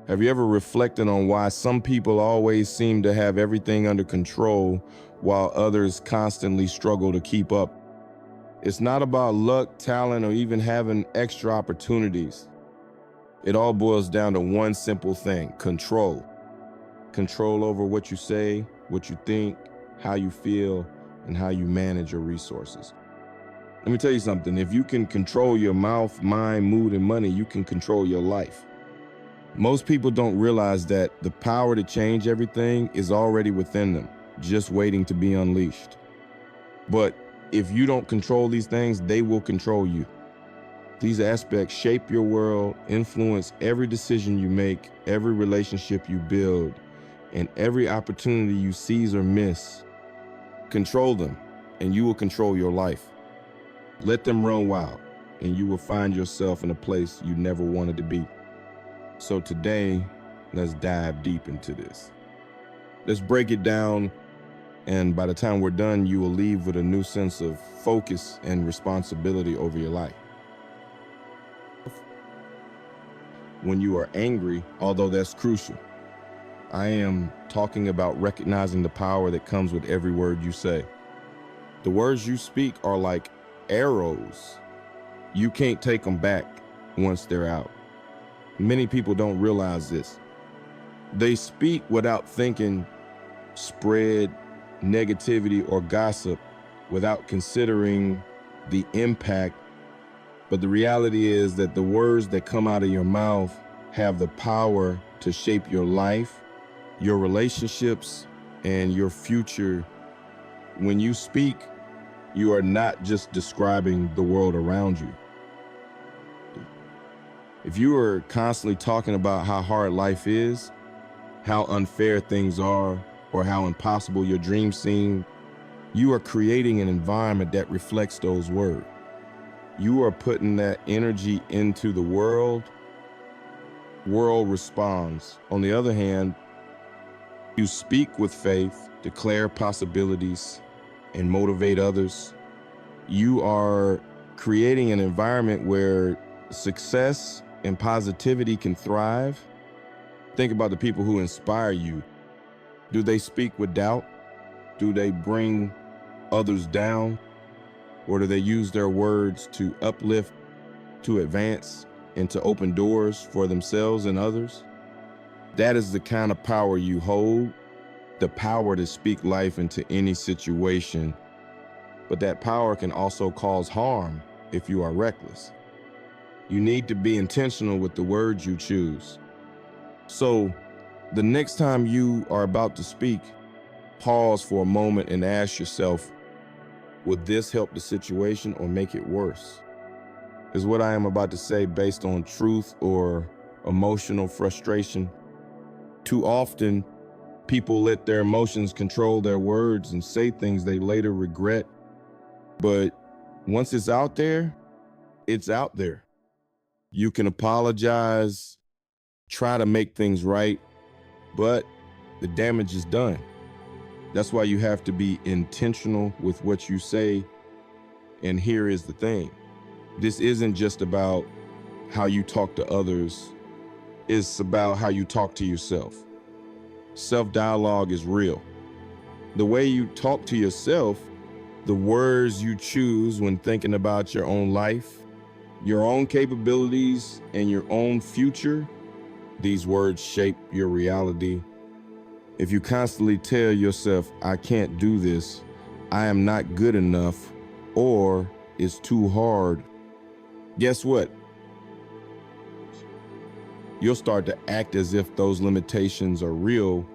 Have you ever reflected on why some people always seem to have everything under control while others constantly struggle to keep up? It's not about luck, talent, or even having extra opportunities. It all boils down to one simple thing: control. Control over what you say, what you think, how you feel, and how you manage your resources. Let me tell you something. If you can control your mouth, mind, mood, and money, you can control your life. Most people don't realize that the power to change everything is already within them, just waiting to be unleashed. But if you don't control these things, they will control you. These aspects shape your world, influence every decision you make, every relationship you build, and every opportunity you seize or miss. Control them, and you will control your life. Let them run wild, and you will find yourself in a place you never wanted to be. So today, let's dive deep into this. Let's break it down, and by the time we're done, you will leave with a new sense of focus and responsibility over your life. When you are angry, although that's crucial, I am talking about recognizing the power that comes with every word you say. The words you speak are like arrows. You can't take them back once they're out. Many people don't realize this. They speak without thinking, spread negativity or gossip without considering the impact. But the reality is that the words that come out of your mouth have the power to shape your life, your relationships, and your future. When you speak, you are not just describing the world around you. If you are constantly talking about how hard life is, how unfair things are, or how impossible your dreams seem, you are creating an environment that reflects those words. You are putting that energy into the world. World responds. On the other hand, you speak with faith, declare possibilities, and motivate others. You are creating an environment where success and positivity can thrive. Think about the people who inspire you. Do they speak with doubt? Do they bring others down? Or do they use their words to uplift, to advance, and to open doors for themselves and others? That is the kind of power you hold, the power to speak life into any situation. But that power can also cause harm if you are reckless. You need to be intentional with the words you choose. So the next time you are about to speak, pause for a moment and ask yourself, would this help the situation or make it worse? Is what I am about to say based on truth or emotional frustration? Too often, people let their emotions control their words and say things they later regret. But once it's out there, it's out there. You can apologize, try to make things right, but the damage is done. That's why you have to be intentional with what you say. And here is the thing. This isn't just about how you talk to others. It's about how you talk to yourself. Self-dialogue is real. The way you talk to yourself, the words you choose when thinking about your own life, your own capabilities, and your own future, these words shape your reality. If you constantly tell yourself, I can't do this, I am not good enough, or it's too hard, guess what? You'll start to act as if those limitations are real,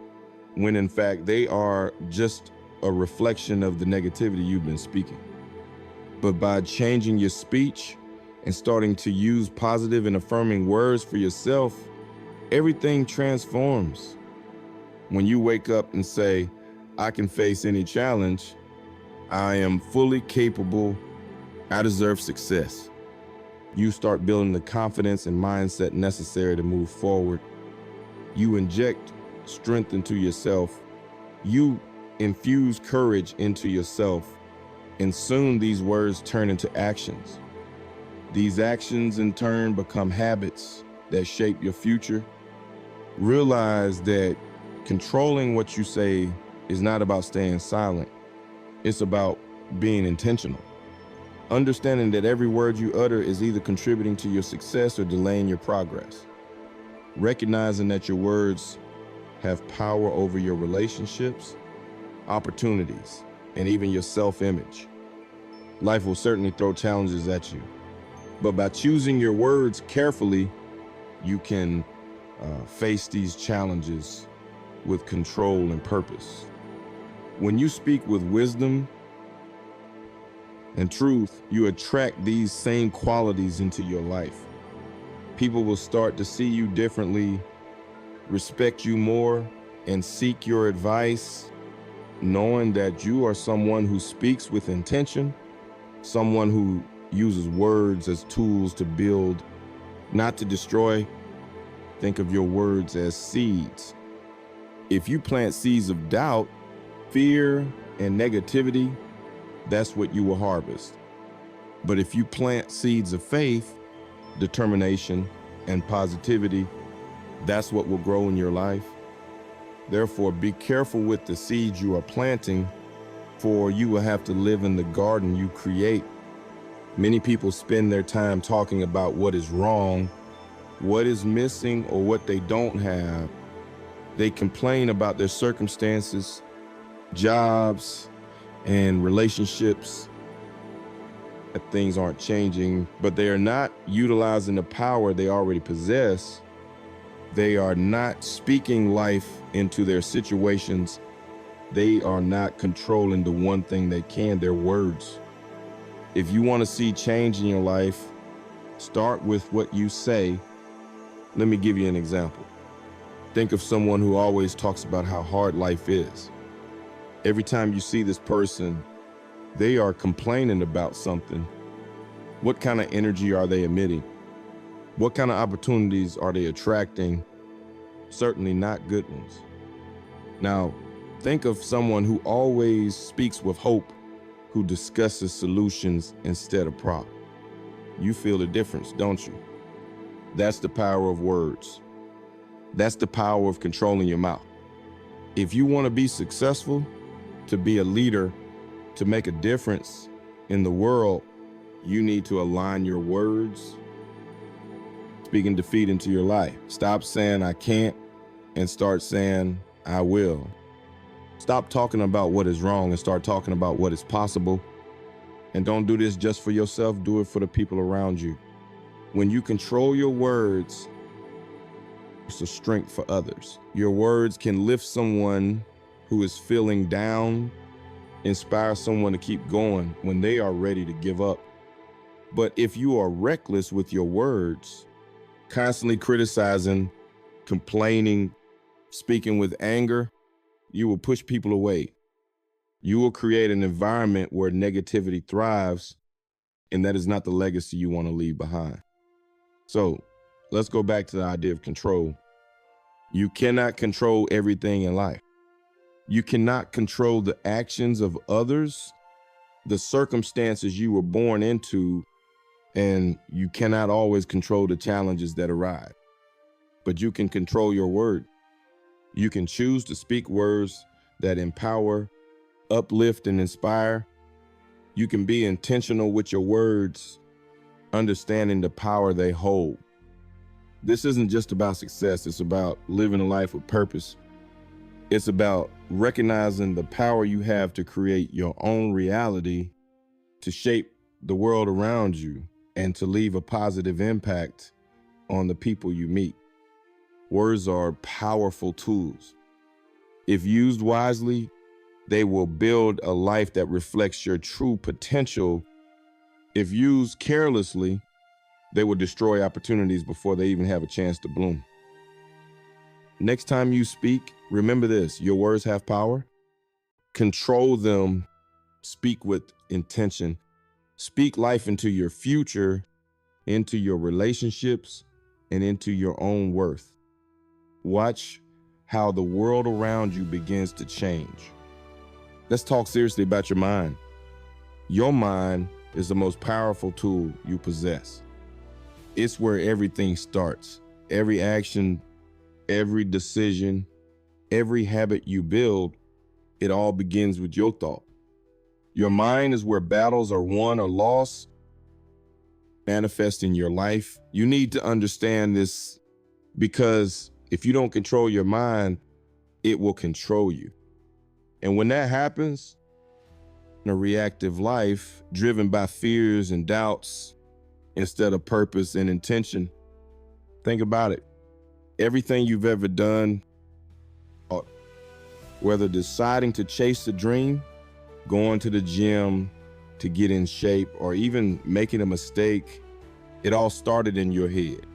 when in fact they are just a reflection of the negativity you've been speaking. But by changing your speech and starting to use positive and affirming words for yourself, everything transforms. When you wake up and say, I can face any challenge, I am fully capable, I deserve success, you start building the confidence and mindset necessary to move forward. You inject strength into yourself. You infuse courage into yourself. And soon these words turn into actions. These actions in turn become habits that shape your future. Realize that controlling what you say is not about staying silent. It's about being intentional. Understanding that every word you utter is either contributing to your success or delaying your progress. Recognizing that your words have power over your relationships, opportunities, and even your self-image. Life will certainly throw challenges at you, but by choosing your words carefully, you can face these challenges with control and purpose. When you speak with wisdom and truth, you attract these same qualities into your life. People will start to see you differently, respect you more, and seek your advice, knowing that you are someone who speaks with intention, someone who uses words as tools to build, not to destroy. Think of your words as seeds. If you plant seeds of doubt, fear, and negativity, that's what you will harvest. But if you plant seeds of faith, determination, and positivity, that's what will grow in your life. Therefore, be careful with the seeds you are planting, for you will have to live in the garden you create. Many people spend their time talking about what is wrong, what is missing, or what they don't have. They complain about their circumstances, jobs, and relationships, that things aren't changing, but they are not utilizing the power they already possess. They are not speaking life into their situations. They are not controlling the one thing they can, their words. If you want to see change in your life, start with what you say. Let me give you an example. Think of someone who always talks about how hard life is. Every time you see this person, they are complaining about something. What kind of energy are they emitting? What kind of opportunities are they attracting? Certainly not good ones. Now, think of someone who always speaks with hope, who discusses solutions instead of problems. You feel the difference, don't you? That's the power of words. That's the power of controlling your mouth. If you want to be successful, to be a leader, to make a difference in the world, you need to align your words, speaking defeat into your life. Stop saying I can't and start saying I will. Stop talking about what is wrong and start talking about what is possible. And don't do this just for yourself, do it for the people around you. When you control your words, it's a strength for others. Your words can lift someone who is feeling down, inspire someone to keep going when they are ready to give up. But if you are reckless with your words, constantly criticizing, complaining, speaking with anger, you will push people away. You will create an environment where negativity thrives, and that is not the legacy you want to leave behind. So let's go back to the idea of control. You cannot control everything in life. You cannot control the actions of others, the circumstances you were born into, and you cannot always control the challenges that arise. But you can control your word. You can choose to speak words that empower, uplift, and inspire. You can be intentional with your words, understanding the power they hold. This isn't just about success, it's about living a life with purpose. It's about recognizing the power you have to create your own reality, to shape the world around you, and to leave a positive impact on the people you meet. Words are powerful tools. If used wisely, they will build a life that reflects your true potential. If used carelessly, they will destroy opportunities before they even have a chance to bloom. Next time you speak, remember this: your words have power. Control them. Speak with intention. Speak life into your future, into your relationships, and into your own worth. Watch how the world around you begins to change. Let's talk seriously about your mind. Your mind is the most powerful tool you possess. It's where everything starts. Every action, Every decision, every habit you build, it all begins with your thought. Your mind is where battles are won or lost, manifest in your life. You need to understand this because if you don't control your mind, it will control you. And when that happens, in a reactive life driven by fears and doubts instead of purpose and intention, think about it. Everything you've ever done, whether deciding to chase a dream, going to the gym to get in shape, or even making a mistake, it all started in your head.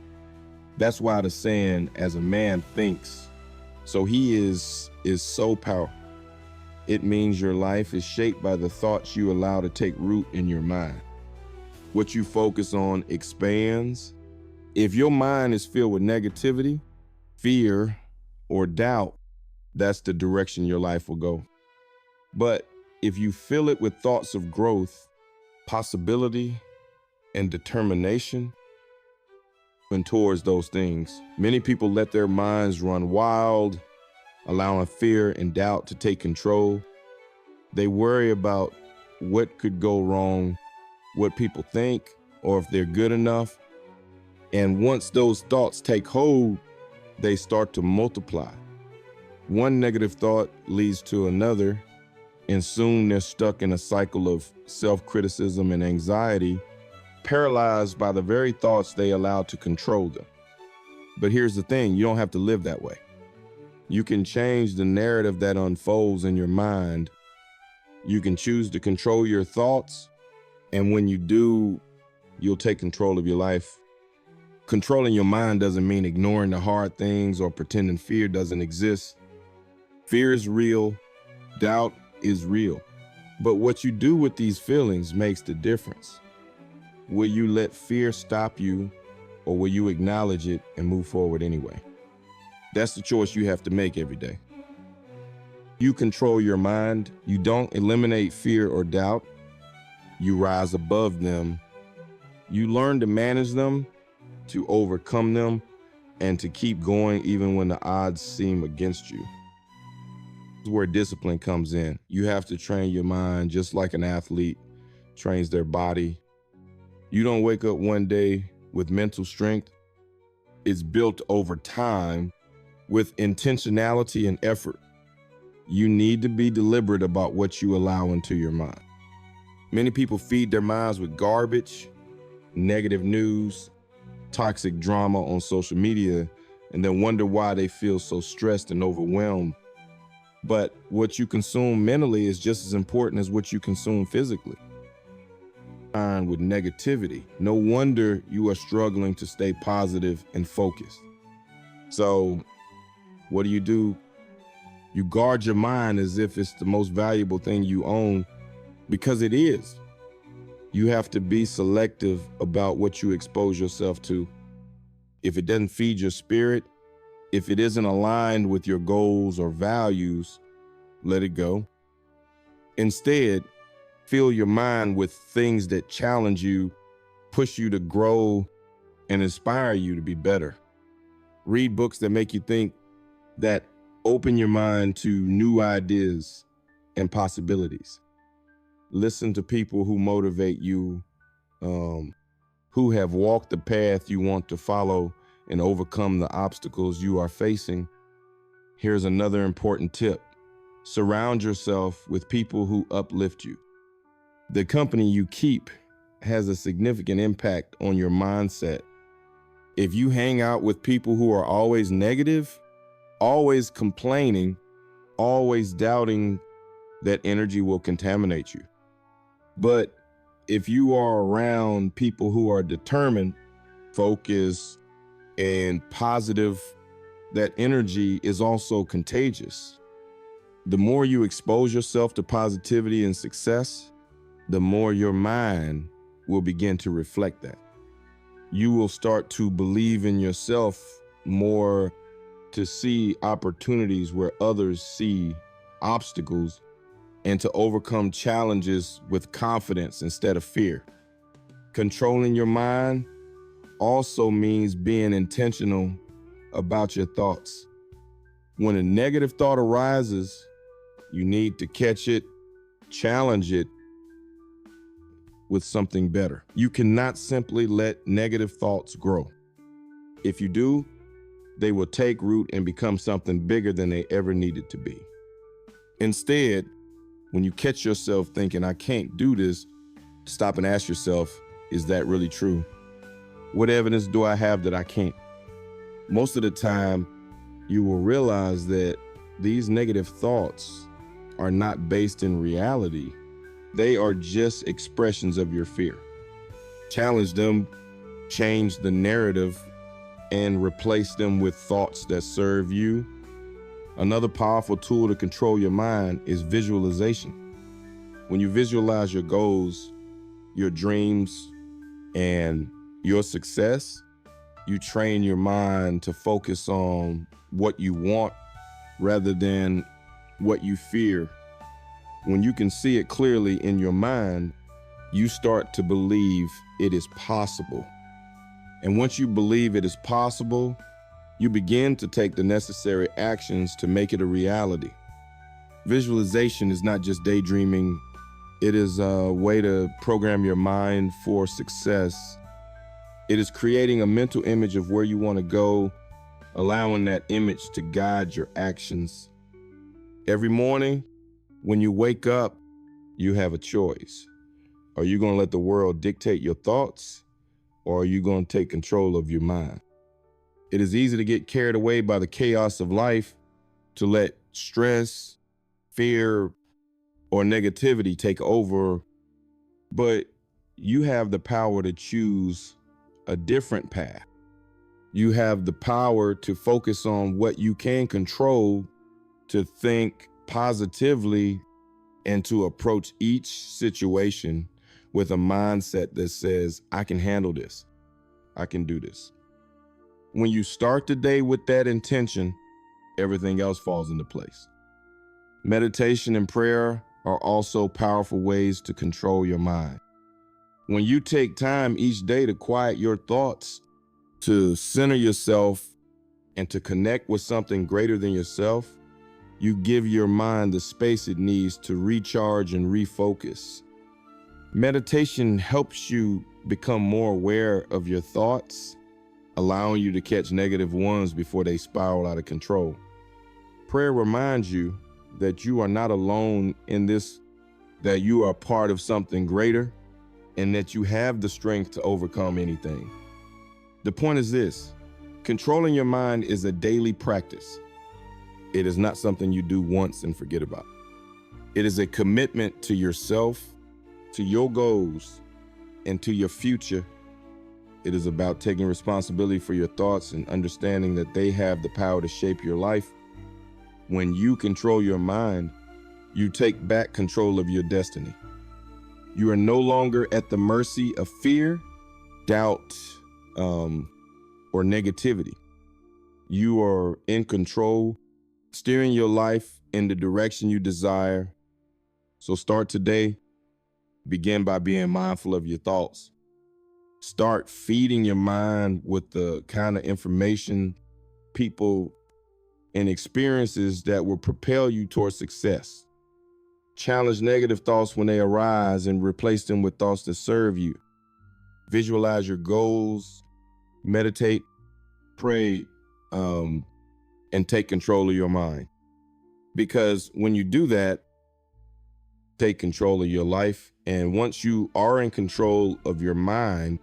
That's why the saying, as a man thinks, so he is so powerful. It means your life is shaped by the thoughts you allow to take root in your mind. What you focus on expands. If your mind is filled with negativity, fear, or doubt, that's the direction your life will go. But if you fill it with thoughts of growth, possibility, and determination, and towards those things, many people let their minds run wild, allowing fear and doubt to take control. They worry about what could go wrong, what people think, or if they're good enough. And once those thoughts take hold, they start to multiply. One negative thought leads to another, and soon they're stuck in a cycle of self-criticism and anxiety, paralyzed by the very thoughts they allow to control them. But here's the thing, you don't have to live that way. You can change the narrative that unfolds in your mind. You can choose to control your thoughts, and when you do, you'll take control of your life. Controlling your mind doesn't mean ignoring the hard things or pretending fear doesn't exist. Fear is real, doubt is real. But what you do with these feelings makes the difference. Will you let fear stop you, or will you acknowledge it and move forward anyway? That's the choice you have to make every day. You control your mind. You don't eliminate fear or doubt. You rise above them. You learn to manage them, to overcome them, and to keep going even when the odds seem against you. This is where discipline comes in. You have to train your mind just like an athlete trains their body. You don't wake up one day with mental strength. It's built over time with intentionality and effort. You need to be deliberate about what you allow into your mind. Many people feed their minds with garbage, negative news, toxic drama on social media, and then wonder why they feel so stressed and overwhelmed. But what you consume mentally is just as important as what you consume physically. With negativity, no wonder you are struggling to stay positive and focused. So what do? You guard your mind as if it's the most valuable thing you own, because it is. You have to be selective about what you expose yourself to. If it doesn't feed your spirit, if it isn't aligned with your goals or values, let it go. Instead, fill your mind with things that challenge you, push you to grow, and inspire you to be better. Read books that make you think, that open your mind to new ideas and possibilities. Listen to people who motivate you, who have walked the path you want to follow and overcome the obstacles you are facing. Here's another important tip. Surround yourself with people who uplift you. The company you keep has a significant impact on your mindset. If you hang out with people who are always negative, always complaining, always doubting, that energy will contaminate you. But if you are around people who are determined, focused, and positive, that energy is also contagious. The more you expose yourself to positivity and success, the more your mind will begin to reflect that. You will start to believe in yourself more, to see opportunities where others see obstacles, and to overcome challenges with confidence instead of fear. Controlling your mind also means being intentional about your thoughts. When a negative thought arises, you need to catch it, challenge it with something better. You cannot simply let negative thoughts grow. If you do, they will take root and become something bigger than they ever needed to be. Instead, when you catch yourself thinking, I can't do this, stop and ask yourself, is that really true? What evidence do I have that I can't? Most of the time, you will realize that these negative thoughts are not based in reality. They are just expressions of your fear. Challenge them, change the narrative, and replace them with thoughts that serve you. Another powerful tool to control your mind is visualization. When you visualize your goals, your dreams, and your success, you train your mind to focus on what you want rather than what you fear. When you can see it clearly in your mind, you start to believe it is possible. And once you believe it is possible, you begin to take the necessary actions to make it a reality. Visualization is not just daydreaming. It is a way to program your mind for success. It is creating a mental image of where you want to go, allowing that image to guide your actions. Every morning, when you wake up, you have a choice. Are you going to let the world dictate your thoughts, or are you going to take control of your mind? It is easy to get carried away by the chaos of life, to let stress, fear, or negativity take over, but you have the power to choose a different path. You have the power to focus on what you can control, to think positively, and to approach each situation with a mindset that says, I can handle this. I can do this. When you start the day with that intention, everything else falls into place. Meditation and prayer are also powerful ways to control your mind. When you take time each day to quiet your thoughts, to center yourself, and to connect with something greater than yourself, you give your mind the space it needs to recharge and refocus. Meditation helps you become more aware of your thoughts, allowing you to catch negative ones before they spiral out of control. Prayer reminds you that you are not alone in this, that you are part of something greater, and that you have the strength to overcome anything. The point is this: controlling your mind is a daily practice. It is not something you do once and forget about. It is a commitment to yourself, to your goals, and to your future. It is about taking responsibility for your thoughts and understanding that they have the power to shape your life. When you control your mind, you take back control of your destiny. You are no longer at the mercy of fear, doubt, or negativity. You are in control, steering your life in the direction you desire. So start today. Begin by being mindful of your thoughts. Start feeding your mind with the kind of information, people, and experiences that will propel you towards success. Challenge negative thoughts when they arise and replace them with thoughts that serve you. Visualize your goals, meditate, pray, and take control of your mind. Because when you do that, take control of your life. And once you are in control of your mind,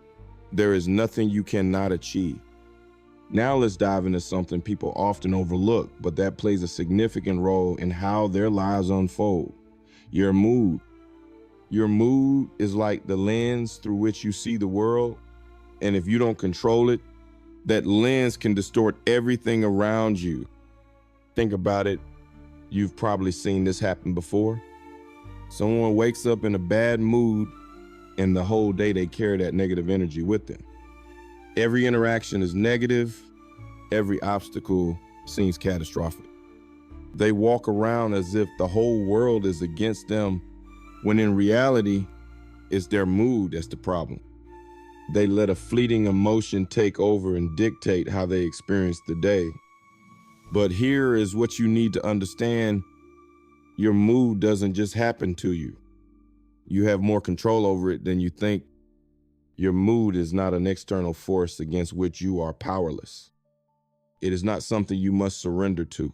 there is nothing you cannot achieve. Now let's dive into something people often overlook, but that plays a significant role in how their lives unfold: your mood. Your mood is like the lens through which you see the world. And if you don't control it, that lens can distort everything around you. Think about it. You've probably seen this happen before. Someone wakes up in a bad mood, and the whole day they carry that negative energy with them. Every interaction is negative. Every obstacle seems catastrophic. They walk around as if the whole world is against them, when in reality, it's their mood that's the problem. They let a fleeting emotion take over and dictate how they experience the day. But here is what you need to understand. Your mood doesn't just happen to you. You have more control over it than you think. Your mood is not an external force against which you are powerless. It is not something you must surrender to.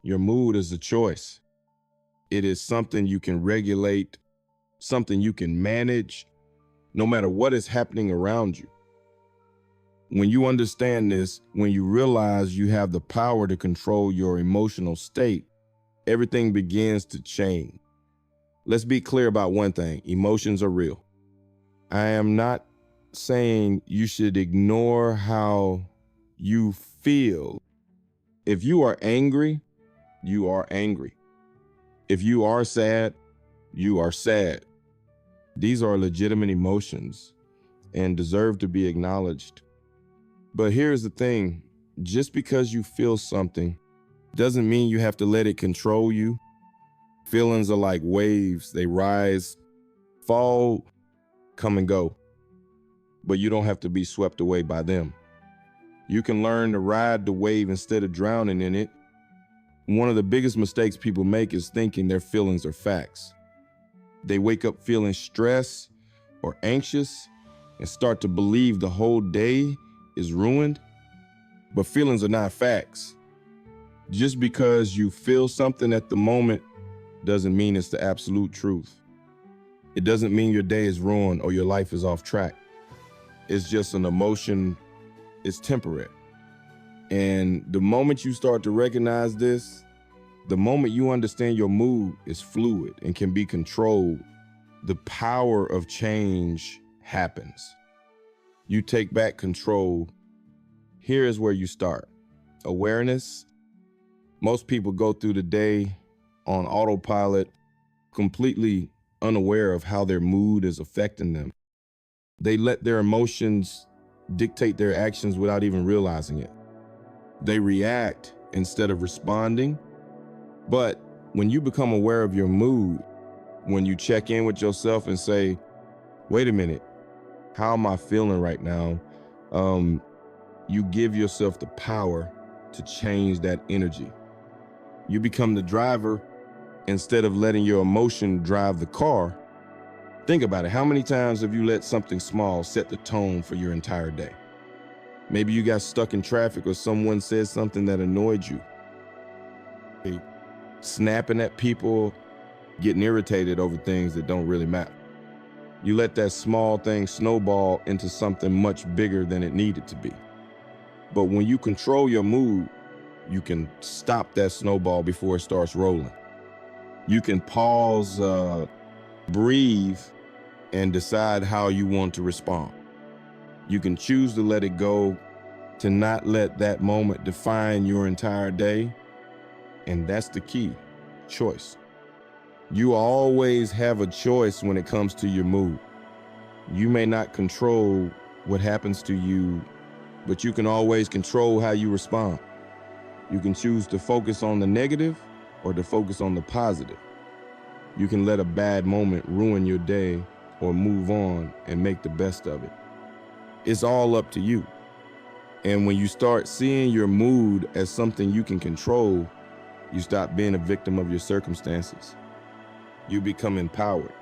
Your mood is a choice. It is something you can regulate, something you can manage, no matter what is happening around you. When you understand this, when you realize you have the power to control your emotional state, everything begins to change. Let's be clear about one thing: emotions are real. I am not saying you should ignore how you feel. If you are angry, you are angry. If you are sad, you are sad. These are legitimate emotions and deserve to be acknowledged. But here's the thing: just because you feel something doesn't mean you have to let it control you. Feelings are like waves. They rise, fall, come and go. But you don't have to be swept away by them. You can learn to ride the wave instead of drowning in it. One of the biggest mistakes people make is thinking their feelings are facts. They wake up feeling stressed or anxious and start to believe the whole day is ruined. But feelings are not facts. Just because you feel something at the moment doesn't mean it's the absolute truth. It doesn't mean your day is ruined or your life is off track. It's just an emotion. It's temporary. And the moment you start to recognize this, the moment you understand your mood is fluid and can be controlled, the power of change happens. You take back control. Here is where you start. Awareness. Most people go through the day on autopilot, completely unaware of how their mood is affecting them. They let their emotions dictate their actions without even realizing it. They react instead of responding. But when you become aware of your mood, when you check in with yourself and say, wait a minute, how am I feeling right now? You give yourself the power to change that energy. You become the driver instead of letting your emotion drive the car. Think about it. How many times have you let something small set the tone for your entire day? Maybe you got stuck in traffic or someone said something that annoyed you. Snapping at people, getting irritated over things that don't really matter. You let that small thing snowball into something much bigger than it needed to be. But when you control your mood, you can stop that snowball before it starts rolling. You can pause, breathe, and decide how you want to respond. You can choose to let it go, to not let that moment define your entire day. And that's the key: choice. You always have a choice when it comes to your mood. You may not control what happens to you, but you can always control how you respond. You can choose to focus on the negative or to focus on the positive. You can let a bad moment ruin your day or move on and make the best of it. It's all up to you. And when you start seeing your mood as something you can control, you stop being a victim of your circumstances. You become empowered.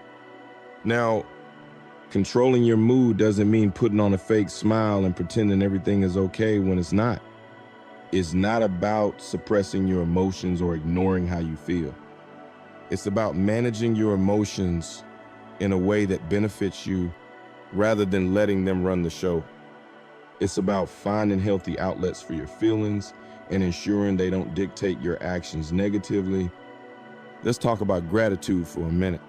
Now, controlling your mood doesn't mean putting on a fake smile and pretending everything is okay when it's not. It's not about suppressing your emotions or ignoring how you feel. It's about managing your emotions in a way that benefits you rather than letting them run the show. It's about finding healthy outlets for your feelings and ensuring they don't dictate your actions negatively. Let's talk about gratitude for a minute.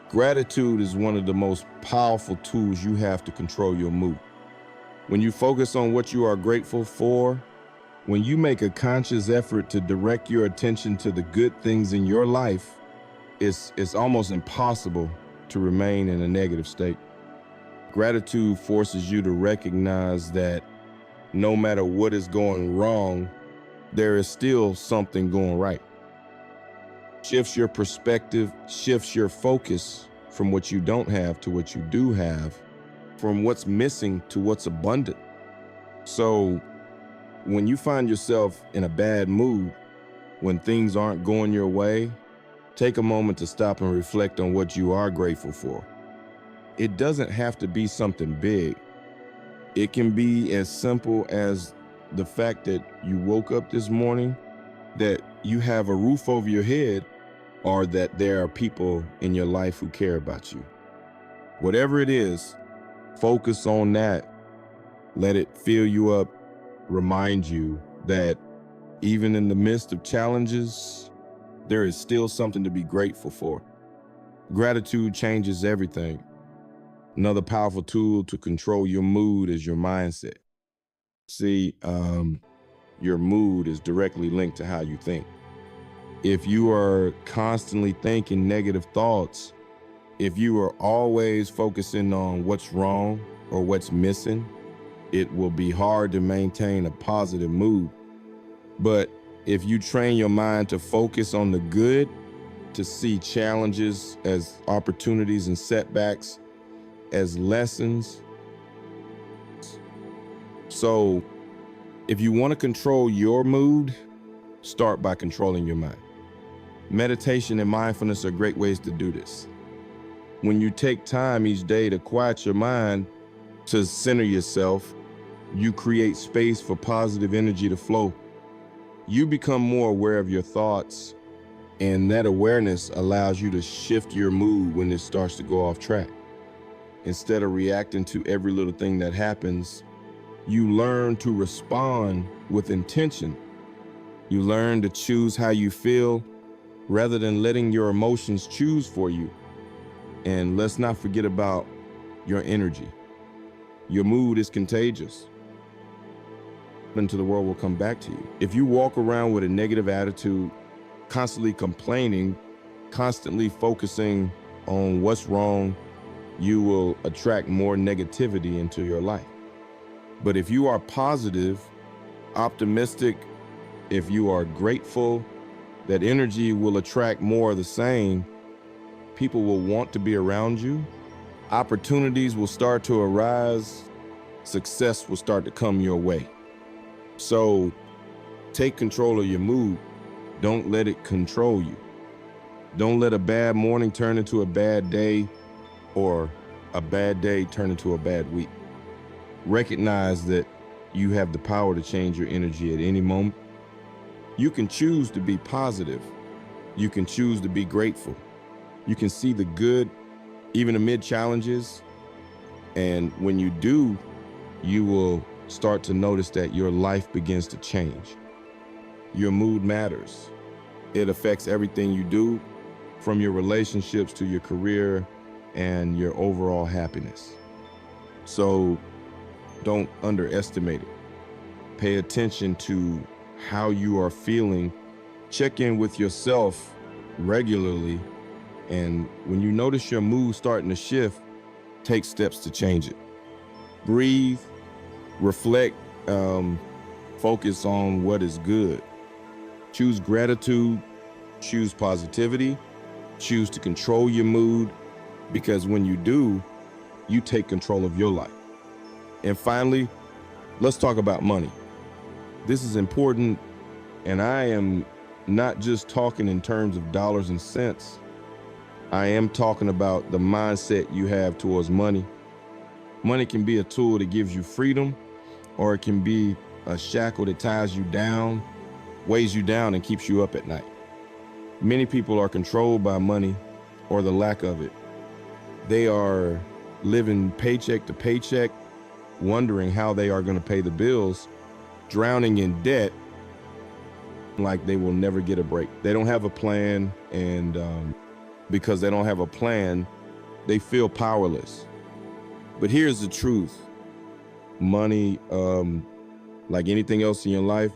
Gratitude is one of the most powerful tools you have to control your mood. When you focus on what you are grateful for, when you make a conscious effort to direct your attention to the good things in your life, it's almost impossible to remain in a negative state. Gratitude forces you to recognize that no matter what is going wrong, there is still something going right. Shifts your perspective, shifts your focus from what you don't have to what you do have, from what's missing to what's abundant. So when you find yourself in a bad mood, when things aren't going your way, take a moment to stop and reflect on what you are grateful for. It doesn't have to be something big. It can be as simple as the fact that you woke up this morning, that you have a roof over your head, or that there are people in your life who care about you. Whatever it is, focus on that. Let it fill you up, remind you that even in the midst of challenges, there is still something to be grateful for. Gratitude changes everything. Another powerful tool to control your mood is your mindset. See, your mood is directly linked to how you think. If you are constantly thinking negative thoughts, if you are always focusing on what's wrong or what's missing, it will be hard to maintain a positive mood. But if you train your mind to focus on the good, to see challenges as opportunities and setbacks as lessons. So if you want to control your mood, start by controlling your mind. Meditation and mindfulness are great ways to do this. When you take time each day to quiet your mind, to center yourself, you create space for positive energy to flow. You become more aware of your thoughts, and that awareness allows you to shift your mood when it starts to go off track. Instead of reacting to every little thing that happens, you learn to respond with intention. You learn to choose how you feel rather than letting your emotions choose for you. And let's not forget about your energy. Your mood is contagious. Into the world will come back to you. If you walk around with a negative attitude, constantly complaining, constantly focusing on what's wrong, you will attract more negativity into your life. But if you are positive, optimistic, if you are grateful, that energy will attract more of the same. People will want to be around you. Opportunities will start to arise. Success will start to come your way. So take control of your mood. Don't let it control you. Don't let a bad morning turn into a bad day, or a bad day turn into a bad week. Recognize that you have the power to change your energy at any moment. You can choose to be positive. You can choose to be grateful. You can see the good even amid challenges. And when you do, you will start to notice that your life begins to change. Your mood matters. It affects everything you do, from your relationships to your career and your overall happiness. So don't underestimate it. Pay attention to how you are feeling. Check in with yourself regularly. And when you notice your mood starting to shift, take steps to change it. Breathe, reflect, focus on what is good. Choose gratitude, choose positivity, choose to control your mood, because when you do, you take control of your life. And finally, let's talk about money. This is important, and I am not just talking in terms of dollars and cents. I am talking about the mindset you have towards money. Money can be a tool that gives you freedom, or it can be a shackle that ties you down, weighs you down, and keeps you up at night. Many people are controlled by money or the lack of it. They are living paycheck to paycheck, wondering how they are going to pay the bills, drowning in debt, like they will never get a break. They don't have a plan, and because they don't have a plan, they feel powerless. But here's the truth. Money, like anything else in your life,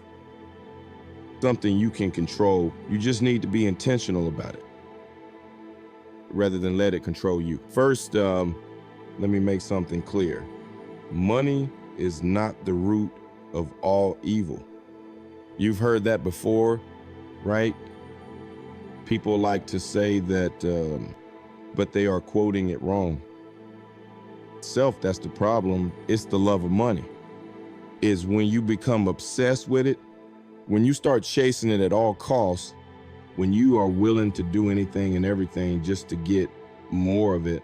something you can control. You just need to be intentional about it rather than let it control you. First, let me make something clear. Money is not the root of all evil. You've heard that before, right? People like to say that, but they are quoting it wrong. Self, that's the problem. It's the love of money. Is when you become obsessed with it, when you start chasing it at all costs, when you are willing to do anything and everything just to get more of it,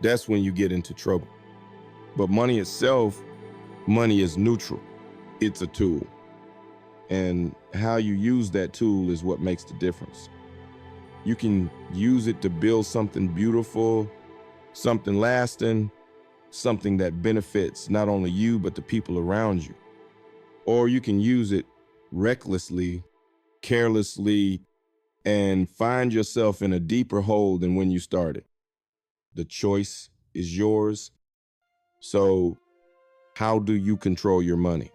that's when you get into trouble. But money itself, money is neutral. It's a tool. And how you use that tool is what makes the difference. You can use it to build something beautiful, something lasting, something that benefits not only you, but the people around you. Or you can use it recklessly, carelessly, and find yourself in a deeper hole than when you started. The choice is yours. So how do you control your money?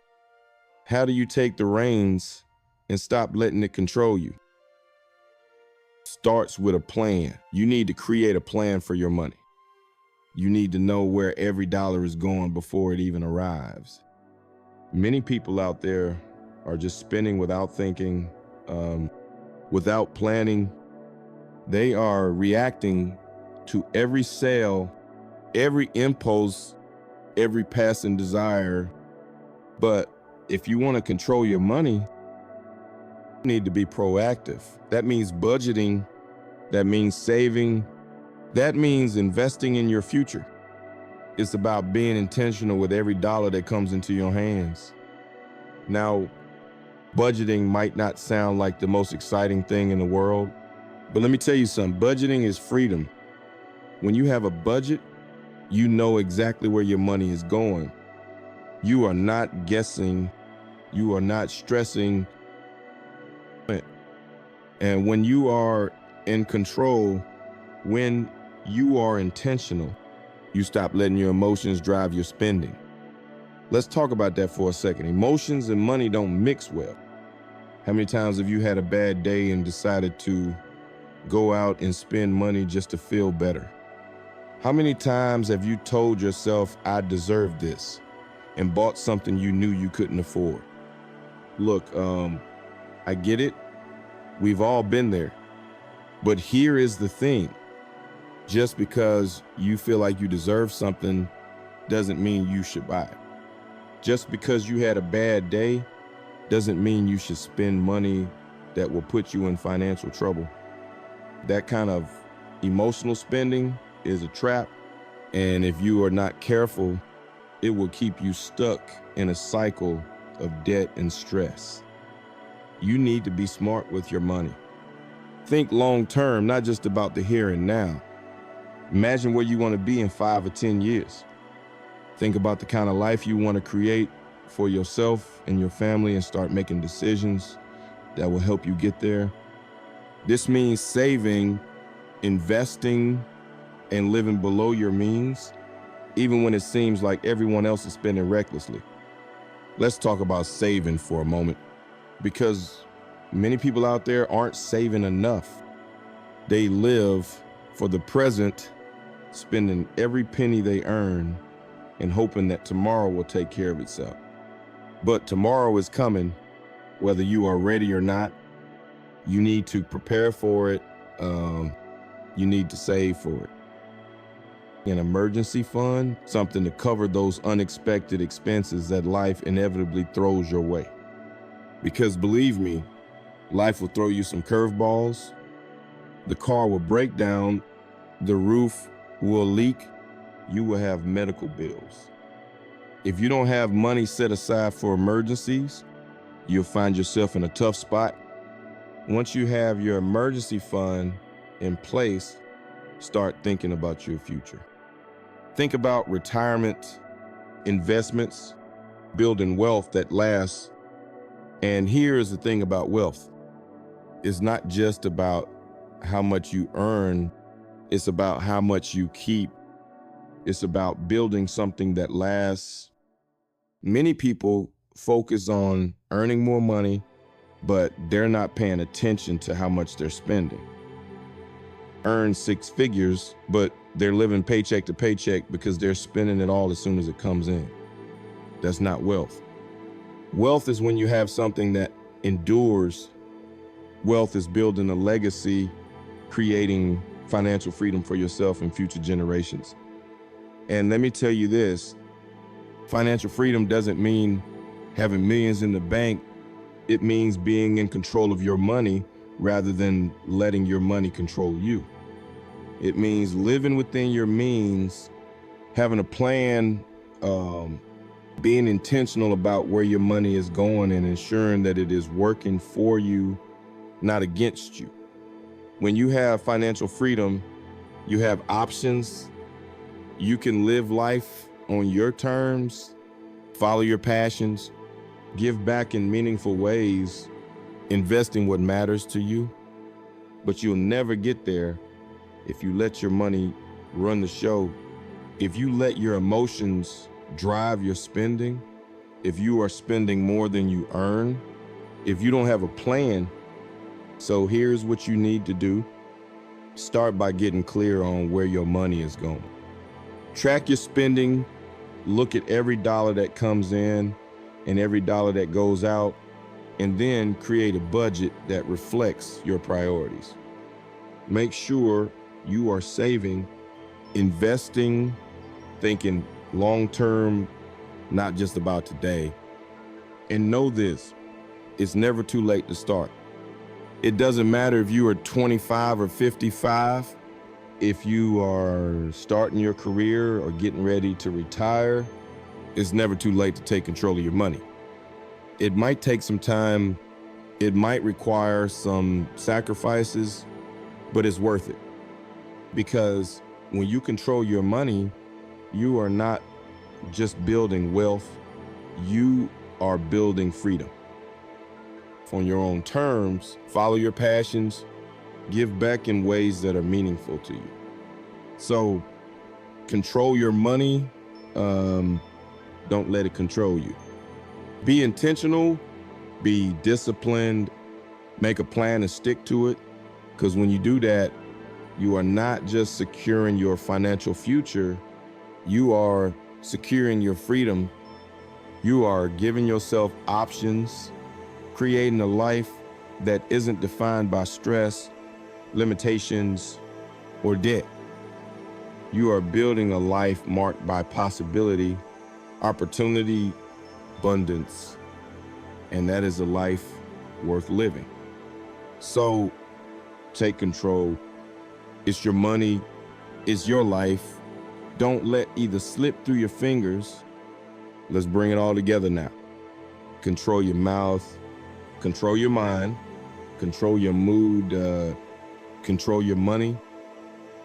How do you take the reins and stop letting it control you? Starts with a plan. You need to create a plan for your money. You need to know where every dollar is going before it even arrives. Many people out there are just spending without thinking, without planning. They are reacting to every sale, every impulse, every passing desire. But if you want to control your money, you need to be proactive. That means budgeting. That means saving. That means investing in your future. It's about being intentional with every dollar that comes into your hands. Now, budgeting might not sound like the most exciting thing in the world, but let me tell you something. Budgeting is freedom. When you have a budget, you know exactly where your money is going. You are not guessing. You are not stressing. And when you are in control, when you are intentional, you stop letting your emotions drive your spending. Let's talk about that for a second. Emotions and money don't mix well. How many times have you had a bad day and decided to go out and spend money just to feel better? How many times have you told yourself, I deserve this, and bought something you knew you couldn't afford? Look, I get it. We've all been there. But here is the thing. Just because you feel like you deserve something doesn't mean you should buy it. Just because you had a bad day doesn't mean you should spend money that will put you in financial trouble. That kind of emotional spending is a trap. And if you are not careful, it will keep you stuck in a cycle of debt and stress. You need to be smart with your money. Think long term, not just about the here and now. Imagine where you want to be in 5 or 10 years. Think about the kind of life you want to create for yourself and your family and start making decisions that will help you get there. This means saving, investing, and living below your means, even when it seems like everyone else is spending recklessly. Let's talk about saving for a moment, because many people out there aren't saving enough. They live for the present, spending every penny they earn and hoping that tomorrow will take care of itself. But tomorrow is coming, whether you are ready or not. You need to prepare for it. You need to save for it. An emergency fund, something to cover those unexpected expenses that life inevitably throws your way. Because believe me, life will throw you some curveballs. The car will break down, the roof will leak, you will have medical bills. If you don't have money set aside for emergencies, you'll find yourself in a tough spot. Once you have your emergency fund in place, start thinking about your future. Think about retirement, investments, building wealth that lasts. And here is the thing about wealth. It's not just about how much you earn, it's about how much you keep. It's about building something that lasts. Many people focus on earning more money, but they're not paying attention to how much they're spending. Earn 6 figures, but they're living paycheck to paycheck because they're spending it all as soon as it comes in. That's not wealth. Wealth is when you have something that endures. Wealth is building a legacy, creating financial freedom for yourself and future generations. And let me tell you this, financial freedom doesn't mean having millions in the bank. It means being in control of your money rather than letting your money control you. It means living within your means, having a plan, being intentional about where your money is going and ensuring that it is working for you, not against you. When you have financial freedom, you have options. You can live life on your terms, follow your passions, give back in meaningful ways, invest in what matters to you. But you'll never get there if you let your money run the show. If you let your emotions drive your spending, if you are spending more than you earn, if you don't have a plan. So here's what you need to do. Start by getting clear on where your money is going. Track your spending, look at every dollar that comes in and every dollar that goes out, and then create a budget that reflects your priorities. Make sure you are saving, investing, thinking long-term, not just about today. And know this, it's never too late to start. It doesn't matter if you are 25 or 55, if you are starting your career or getting ready to retire, it's never too late to take control of your money. It might take some time, it might require some sacrifices, but it's worth it. Because when you control your money, you are not just building wealth, you are building freedom. On your own terms, follow your passions, give back in ways that are meaningful to you. So control your money, don't let it control you. Be intentional, be disciplined, make a plan and stick to it. Because when you do that, you are not just securing your financial future, you are securing your freedom. You are giving yourself options, creating a life that isn't defined by stress, limitations, or debt. You are building a life marked by possibility, opportunity, abundance, and that is a life worth living. So take control. It's your money, it's your life. Don't let either slip through your fingers. Let's bring it all together now. Control your mouth, control your mind, control your mood, control your money.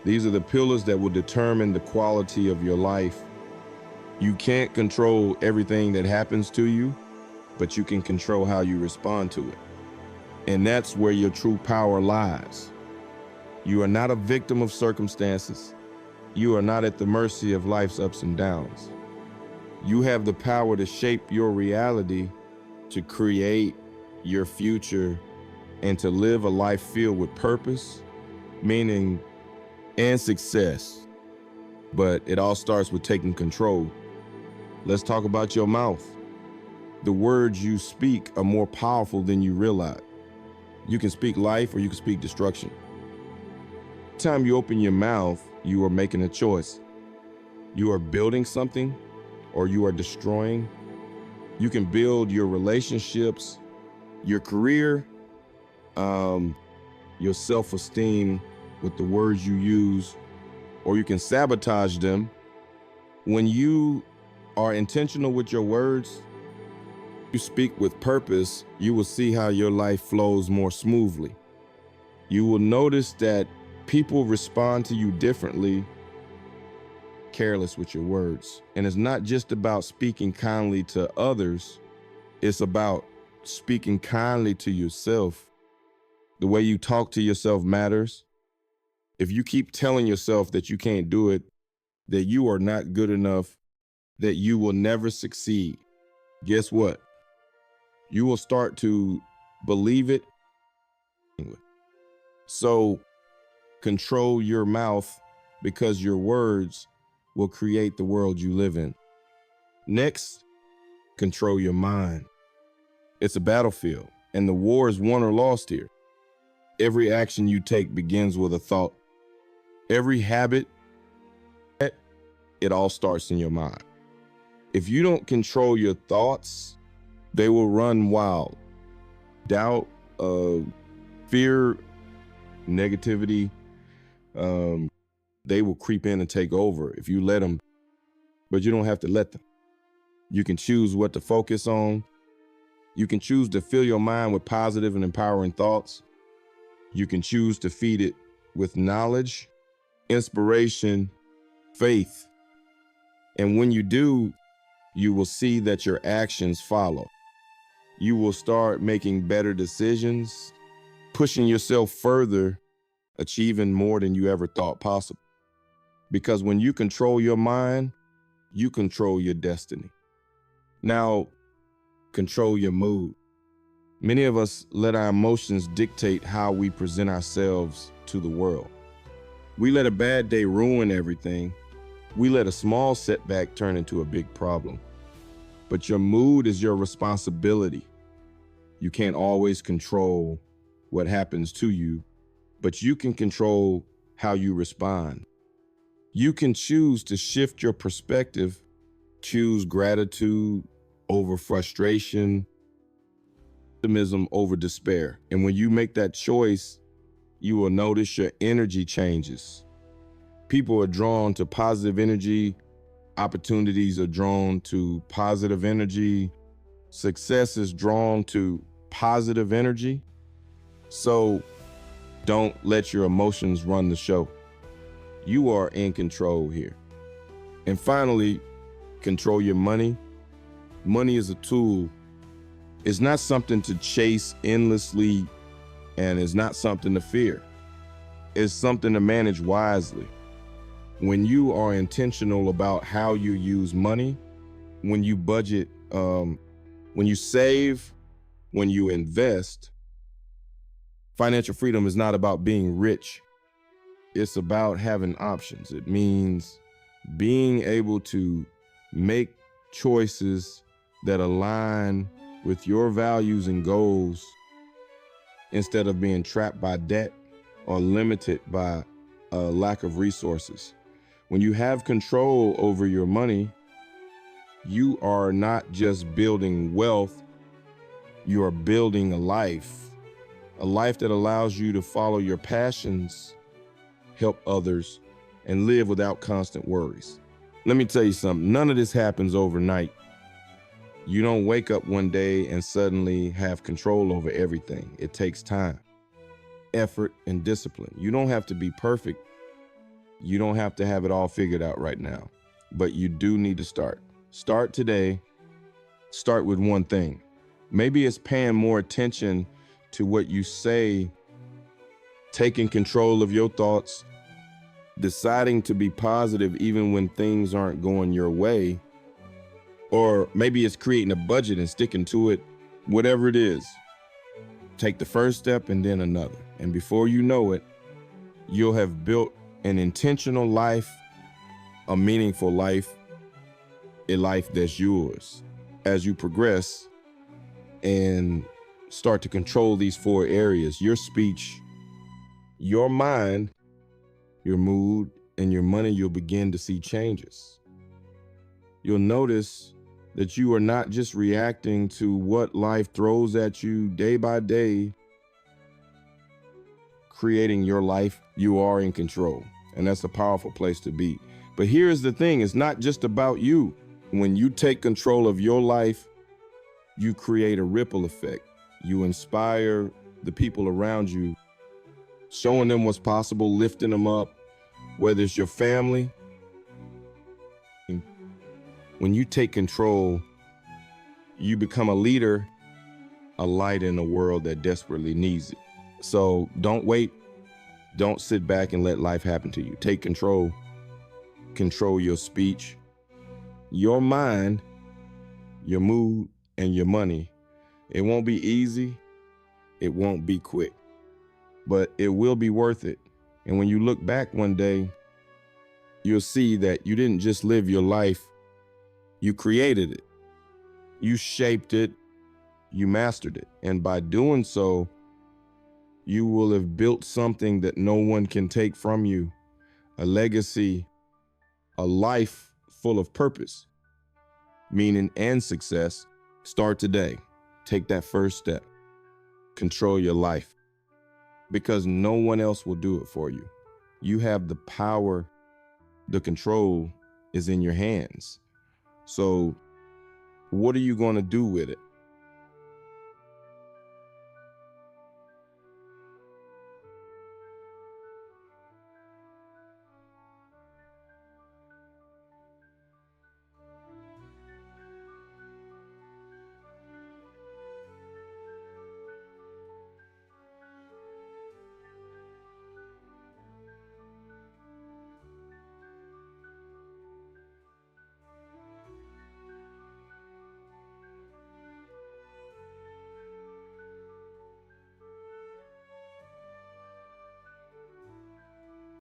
These are the pillars that will determine the quality of your life. You can't control everything that happens to you, but you can control how you respond to it. And that's where your true power lies. You are not a victim of circumstances. You are not at the mercy of life's ups and downs. You have the power to shape your reality, to create your future, and to live a life filled with purpose, meaning, and success. But it all starts with taking control. Let's talk about your mouth. The words you speak are more powerful than you realize. You can speak life or you can speak destruction. Every time you open your mouth, you are making a choice. You are building something or you are destroying. You can build your relationships, your career, your self-esteem with the words you use, or you can sabotage them. When you are intentional with your words, you speak with purpose, you will see how your life flows more smoothly. You will notice that people respond to you differently, careless with your words. And it's not just about speaking kindly to others, it's about speaking kindly to yourself. The way you talk to yourself matters. If you keep telling yourself that you can't do it, that you are not good enough, that you will never succeed, guess what? You will start to believe it. So control your mouth, because your words will create the world you live in. Next, control your mind. It's a battlefield, and the war is won or lost here. Every action you take begins with a thought. Every habit, It all starts in your mind. If you don't control your thoughts, they will run wild. Doubt, fear, negativity, they will creep in and take over if you let them, but you don't have to let them. You can choose what to focus on. You can choose to fill your mind with positive and empowering thoughts. You can choose to feed it with knowledge, inspiration, faith. And when you do, you will see that your actions follow. You will start making better decisions, pushing yourself further, achieving more than you ever thought possible. Because when you control your mind, you control your destiny. Now, control your mood. Many of us let our emotions dictate how we present ourselves to the world. We let a bad day ruin everything. We let a small setback turn into a big problem. But your mood is your responsibility. You can't always control what happens to you, but you can control how you respond. You can choose to shift your perspective, choose gratitude over frustration, optimism over despair. And when you make that choice, you will notice your energy changes. People are drawn to positive energy. Opportunities are drawn to positive energy. Success is drawn to positive energy. So don't let your emotions run the show. You are in control here. And finally, control your money. Money is a tool. It's not something to chase endlessly, and it's not something to fear. It's something to manage wisely. When you are intentional about how you use money, when you budget, when you save, when you invest, financial freedom is not about being rich. It's about having options. It means being able to make choices that align with your values and goals instead of being trapped by debt or limited by a lack of resources. When you have control over your money, you are not just building wealth, you are building a life that allows you to follow your passions, help others, and live without constant worries. Let me tell you something, none of this happens overnight. You don't wake up one day and suddenly have control over everything. It takes time, effort, and discipline. You don't have to be perfect. You don't have to have it all figured out right now, but you do need to start. Start today. Start with one thing. Maybe it's paying more attention to what you say, taking control of your thoughts, deciding to be positive even when things aren't going your way. Or maybe it's creating a budget and sticking to it. Whatever it is, take the first step and then another. And before you know it, you'll have built an intentional life, a meaningful life, a life that's yours. As you progress and start to control these 4 areas, your speech, your mind, your mood, and your money, you'll begin to see changes. You'll notice that you are not just reacting to what life throws at you day by day, creating your life. You are in control, and that's a powerful place to be. But here's the thing, it's not just about you. When you take control of your life, you create a ripple effect. You inspire the people around you, showing them what's possible, lifting them up, whether it's your family. When you take control, you become a leader, a light in a world that desperately needs it. So don't wait. Don't sit back and let life happen to you. Take control. Control your speech, your mind, your mood, and your money. It won't be easy. It won't be quick, but it will be worth it. And when you look back one day, you'll see that you didn't just live your life, you created it. You shaped it, you mastered it. And by doing so, you will have built something that no one can take from you, a legacy, a life full of purpose, meaning, and success, start today. Take that first step. Control your life, because no one else will do it for you. You have the power. The control is in your hands. So what are you going to do with it?